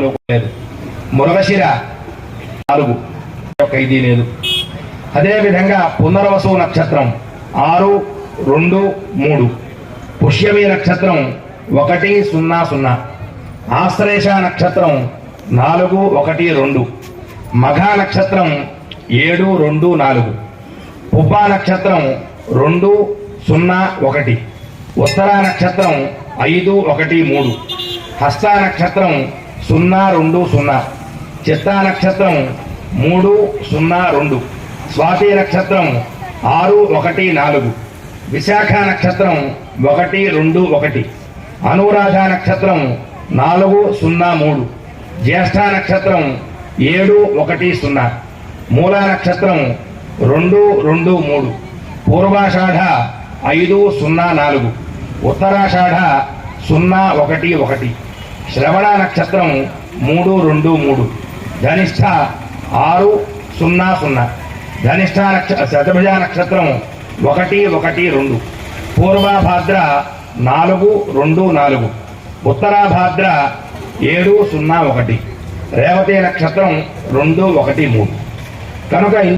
లేదు. మృగశిర 4 ఒక ఇది లేదు. అదేవిధంగా పునర్వసు నక్షత్రం 6, 2, 3. పుష్యమి నక్షత్రం 1, 0, 0. ఆశ్లేష నక్షత్రం 4, 1, 2. మఘా నక్షత్రం 7, 2, 4. పుబ్బా నక్షత్రం 2, 0, 1. ఉత్తర నక్షత్రం 5, 1, 3. హస్త నక్షత్రం 0, 2, 0. చిత్తా నక్షత్రం 3, 0, 2. స్వాతి నక్షత్రం 6, 1, 4. విశాఖ నక్షత్రం 1, 2, 1. అనురాధ నక్షత్రం 4, 0, 3. జ్యేష్ఠ నక్షత్రం 7, 1, 0. మూల నక్షత్రం 2, 2, 3. పూర్వాషాఢ 5, 0, 4. ఉత్తరాషాఢ 0, 1, 1. శ్రవణ నక్షత్రం 3, 2, 3. ధనిష్ఠ 6, 0, 0. ధనిష్ఠ శతభుజ నక్షత్రం 1, 1, 2. పూర్వభాద్ర 4, 2, 4. ఉత్తరాభాద్ర 7, 0, 1. రేవతి నక్షత్రం 2, 1, 3. కనుక